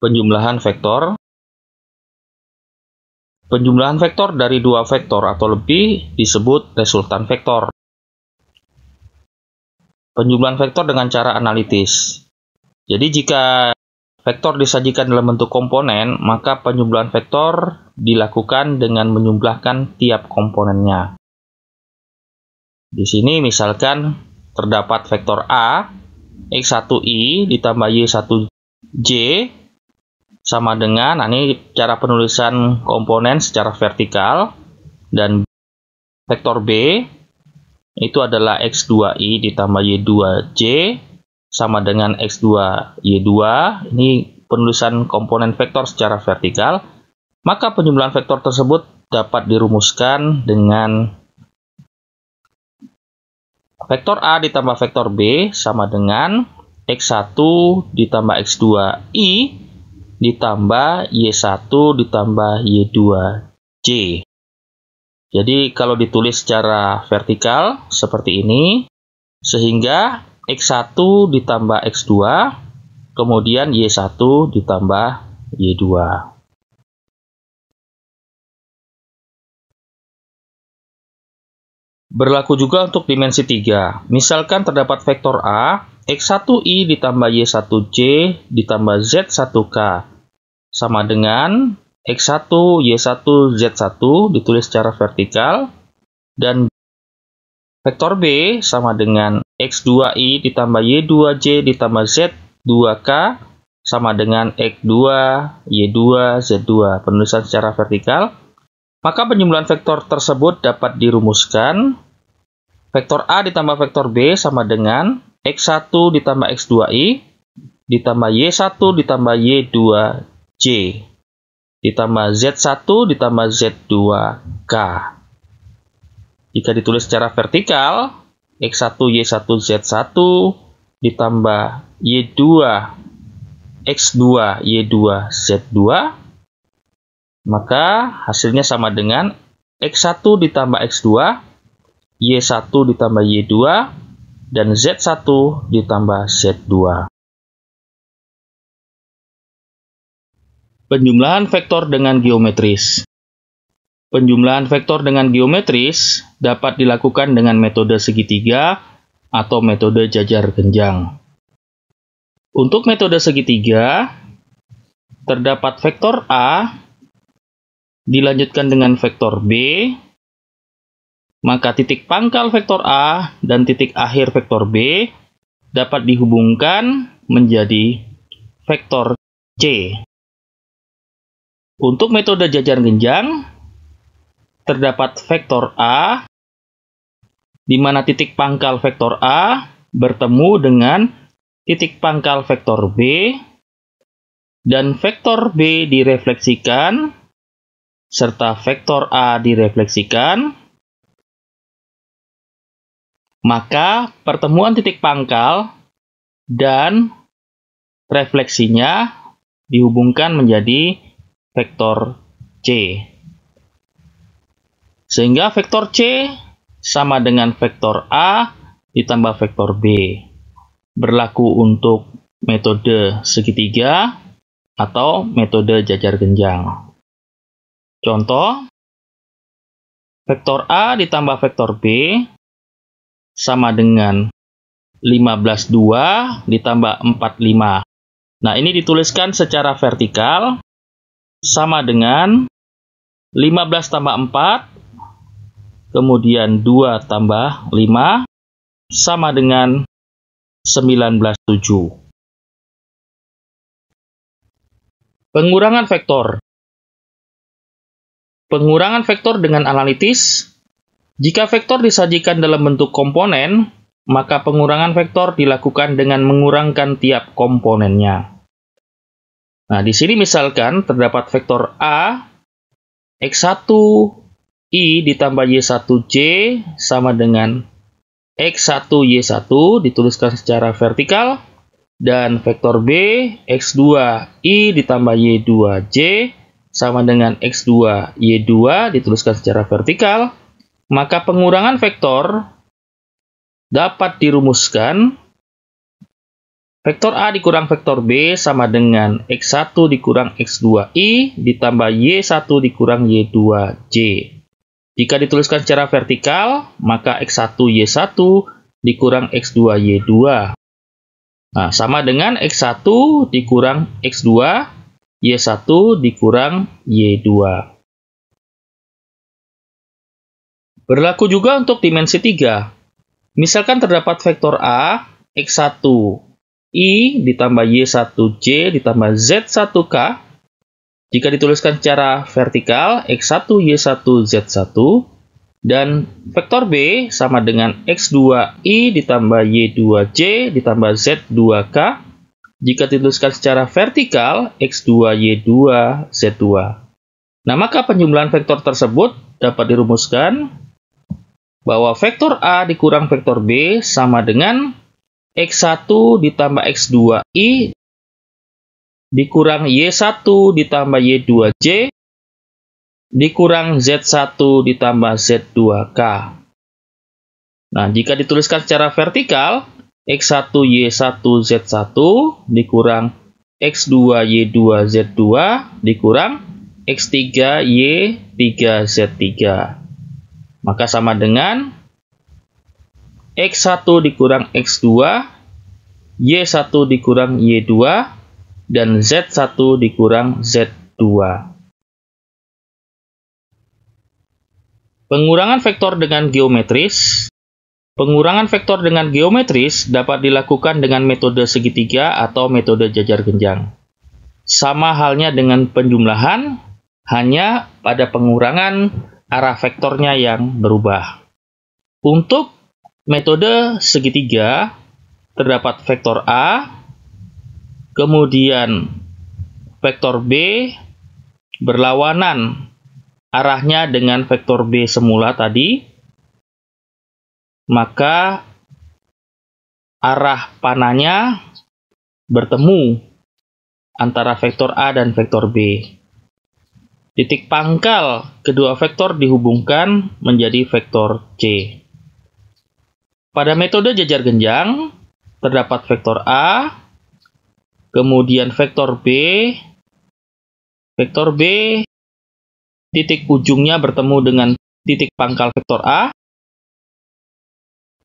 Penjumlahan vektor. Penjumlahan vektor dari dua vektor atau lebih disebut resultan vektor. Penjumlahan vektor dengan cara analitis. Jadi jika vektor disajikan dalam bentuk komponen, maka penjumlahan vektor dilakukan dengan menjumlahkan tiap komponennya. Di sini misalkan terdapat vektor A, X1Y ditambah Y1J sama dengan, ini cara penulisan komponen secara vertikal, dan vektor B itu adalah X2Y ditambah Y2J sama dengan X2Y2. Ini penulisan komponen vektor secara vertikal. Maka penjumlahan vektor tersebut dapat dirumuskan dengan vektor A ditambah vektor B sama dengan X1 ditambah X2Y ditambah Y1 ditambah Y2J. Jadi kalau ditulis secara vertikal seperti ini, sehingga X1 ditambah X2, kemudian Y1 ditambah Y2. Berlaku juga untuk dimensi 3. Misalkan terdapat vektor A, X1Y ditambah Y1J ditambah Z1K sama dengan X1, Y1, Z1 ditulis secara vertikal, dan vektor B sama dengan X2Y ditambah Y2J ditambah Z2K sama dengan X2, Y2, Z2 penulisan secara vertikal. Maka penjumlahan vektor tersebut dapat dirumuskan vektor A ditambah vektor B sama dengan X1 ditambah X2Y ditambah Y1 ditambah Y2J ditambah Z1 ditambah Z2K. Jika ditulis secara vertikal, X1 Y1 Z1 ditambah Y2 X2 Y2 Z2, maka hasilnya sama dengan X1 ditambah X2, Y1 ditambah Y2, dan Z1 ditambah Z2. Penjumlahan vektor dengan geometris. Penjumlahan vektor dengan geometris dapat dilakukan dengan metode segitiga atau metode jajar genjang. Untuk metode segitiga, terdapat vektor A dilanjutkan dengan vektor B, maka titik pangkal vektor A dan titik akhir vektor B dapat dihubungkan menjadi vektor C. Untuk metode jajar genjang, terdapat vektor A, di mana titik pangkal vektor A bertemu dengan titik pangkal vektor B, dan vektor B direfleksikan, serta vektor A direfleksikan, maka pertemuan titik pangkal dan refleksinya dihubungkan menjadi vektor C. Sehingga vektor C sama dengan vektor A ditambah vektor B. Berlaku untuk metode segitiga atau metode jajar genjang. Contoh, vektor A ditambah vektor B sama dengan 15,2 ditambah 45. Nah, ini dituliskan secara vertikal sama dengan 15 tambah 4, kemudian 2 tambah 5, sama dengan 19,7. Pengurangan vektor. Pengurangan vektor dengan analitis. Jika vektor disajikan dalam bentuk komponen, maka pengurangan vektor dilakukan dengan mengurangkan tiap komponennya. Nah, di sini misalkan terdapat vektor A, X1Y ditambah Y1J sama dengan X1Y1 dituliskan secara vertikal, dan vektor B, X2Y ditambah Y2J sama dengan X2Y2 dituliskan secara vertikal, maka pengurangan vektor dapat dirumuskan Vektor A dikurang vektor B sama dengan X1 dikurang X2I ditambah Y1 dikurang Y2J. Jika dituliskan secara vertikal, maka X1Y1 dikurang X2Y2. Nah, sama dengan X1 dikurang X2, Y1 dikurang Y2. Berlaku juga untuk dimensi 3. Misalkan terdapat vektor A, X1I ditambah Y1J ditambah Z1K. Jika dituliskan secara vertikal, X1Y1Z1 dan vektor B sama dengan X2I ditambah Y2J ditambah Z2K. Jika dituliskan secara vertikal, X2Y2Z2. Nah, maka penjumlahan vektor tersebut dapat dirumuskan bahwa vektor A dikurang vektor B sama dengan X1 ditambah X2I dikurang Y1 ditambah Y2J dikurang Z1 ditambah Z2K. Nah, jika dituliskan secara vertikal, X1Y1Z1 dikurang X2Y2Z2 dikurang X3Y3Z3. Maka sama dengan X1 dikurang X2, Y1 dikurang Y2, dan Z1 dikurang Z2. Pengurangan vektor dengan geometris. Pengurangan vektor dengan geometris dapat dilakukan dengan metode segitiga atau metode jajar genjang. Sama halnya dengan penjumlahan, hanya pada pengurangan arah vektornya yang berubah. Untuk metode segitiga, terdapat vektor A, kemudian vektor B berlawanan arahnya dengan vektor B semula tadi, maka arah panahnya bertemu antara vektor A dan vektor B. Titik pangkal kedua vektor dihubungkan menjadi vektor C. Pada metode jajar genjang, terdapat vektor A, kemudian vektor B, titik ujungnya bertemu dengan titik pangkal vektor A,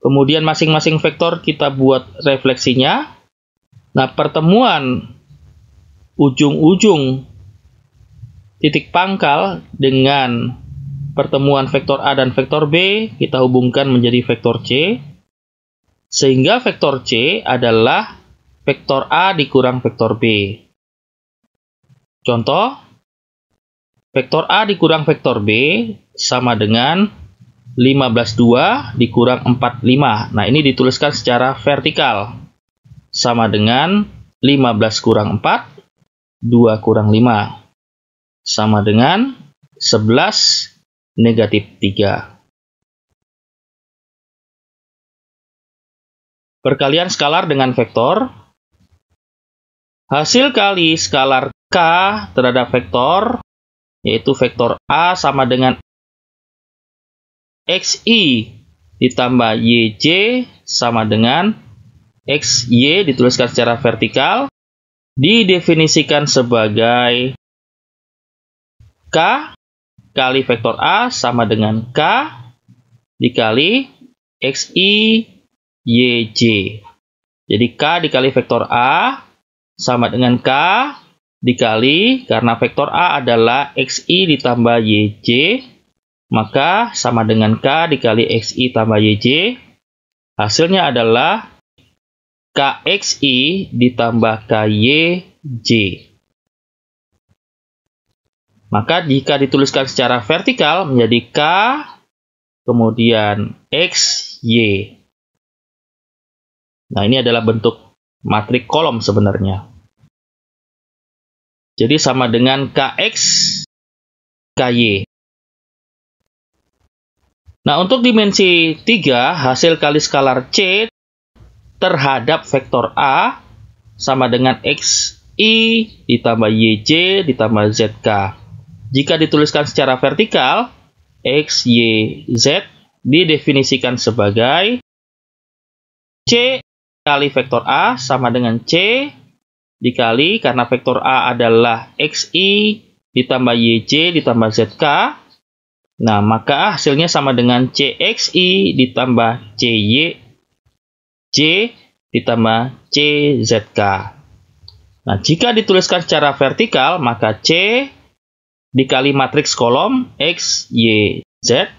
kemudian masing-masing vektor kita buat refleksinya. Nah, pertemuan ujung-ujung titik pangkal dengan pertemuan vektor A dan vektor B kita hubungkan menjadi vektor C, sehingga vektor C adalah vektor A dikurang vektor B. Contoh, vektor A dikurang vektor B sama dengan 15,2 dikurang 45. Nah, ini dituliskan secara vertikal. Sama dengan 15 kurang 4, 2 kurang 5. Sama dengan 11 negatif 3. Perkalian skalar dengan vektor. Hasil kali skalar K terhadap vektor, yaitu vektor A sama dengan XI ditambah YJ sama dengan XY dituliskan secara vertikal, didefinisikan sebagai K kali vektor A sama dengan K dikali XI YJ. Jadi K dikali vektor A sama dengan K dikali, karena vektor A adalah XI ditambah YJ, maka sama dengan K dikali XI tambah YJ. Hasilnya adalah KXI ditambah KYJ. Maka jika dituliskan secara vertikal menjadi K, kemudian XY. Nah, ini adalah bentuk matrik kolom sebenarnya. Jadi sama dengan KX, KY. Nah, untuk dimensi 3, hasil kali skalar C terhadap vektor A sama dengan XI ditambah YJ ditambah ZK. Jika dituliskan secara vertikal, X, Y, Z didefinisikan sebagai C kali vektor A sama dengan C dikali, karena vektor A adalah XI ditambah YJ ditambah ZK. Nah, maka hasilnya sama dengan CXI ditambah CYJ ditambah CZK. Nah, jika dituliskan secara vertikal, maka C dikali matriks kolom X, Y, Z,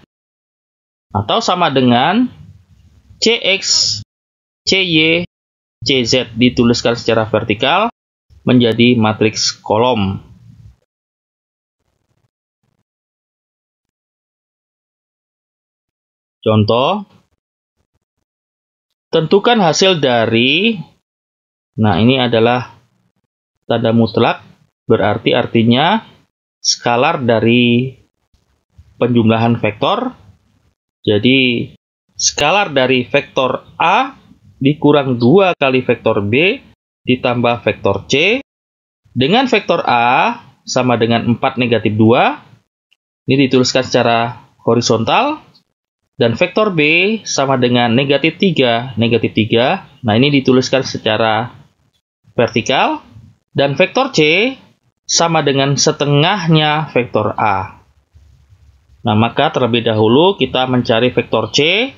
atau sama dengan CX, CY, CZ dituliskan secara vertikal menjadi matriks kolom. Contoh, tentukan hasil dari, nah ini adalah tanda mutlak, berarti artinya skalar dari penjumlahan vektor. Jadi, skalar dari vektor A dikurang 2 kali vektor B ditambah vektor C. Dengan vektor A sama dengan 4 negatif 2. Ini dituliskan secara horizontal. Dan vektor B sama dengan negatif 3, negatif 3. Nah, ini dituliskan secara vertikal. Dan vektor C sama dengan setengahnya vektor A. Nah, maka terlebih dahulu kita mencari vektor C.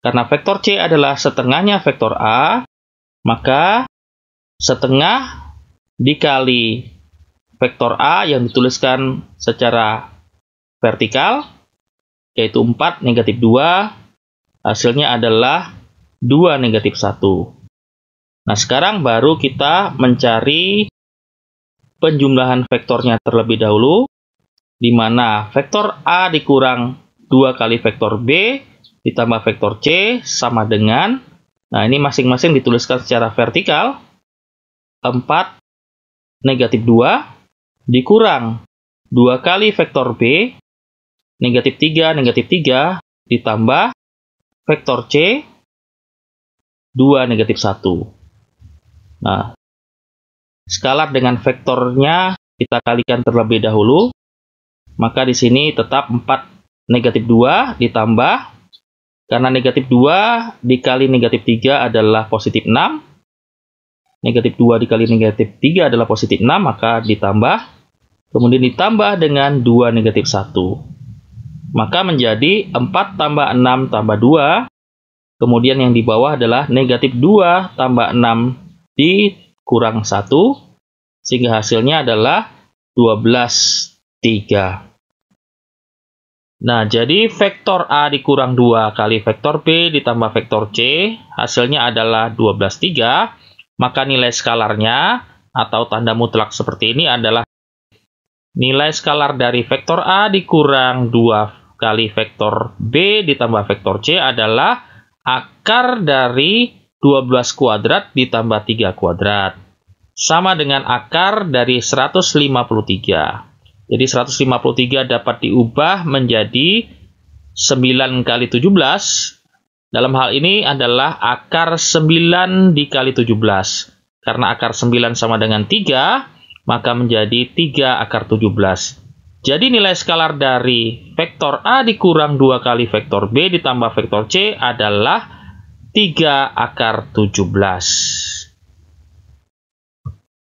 Karena vektor C adalah setengahnya vektor A, maka setengah dikali vektor A yang dituliskan secara vertikal, yaitu 4 negatif 2, hasilnya adalah 2 negatif 1. Nah, sekarang baru kita mencari penjumlahan vektornya terlebih dahulu, di mana vektor A dikurang 2 kali vektor B ditambah vektor C sama dengan, nah ini masing-masing dituliskan secara vertikal, 4 negatif 2 dikurang 2 kali vektor B, negatif 3 ditambah vektor C, 2 negatif 1. Nah, skalar dengan vektornya kita kalikan terlebih dahulu, maka di sini tetap 4 negatif 2 ditambah, karena negatif 2 dikali negatif 3 adalah positif 6, negatif 2 dikali negatif 3 adalah positif 6, maka ditambah, kemudian ditambah dengan 2 negatif 1. Maka menjadi 4 tambah 6 tambah 2, kemudian yang di bawah adalah negatif 2 tambah 6 dikurang 1, sehingga hasilnya adalah 12,3. Nah, jadi vektor A dikurang 2 kali vektor B ditambah vektor C, hasilnya adalah 12,3. Maka nilai skalarnya atau tanda mutlak seperti ini adalah nilai skalar dari vektor A dikurang 2 kali vektor B ditambah vektor C adalah akar dari 12 kuadrat ditambah 3 kuadrat. Sama dengan akar dari 153. Jadi 153 dapat diubah menjadi 9 kali 17. Dalam hal ini adalah akar 9 dikali 17. Karena akar 9 sama dengan 3, maka menjadi 3 akar 17. Jadi nilai skalar dari vektor A dikurang 2 kali vektor B ditambah vektor C adalah 3 akar 17.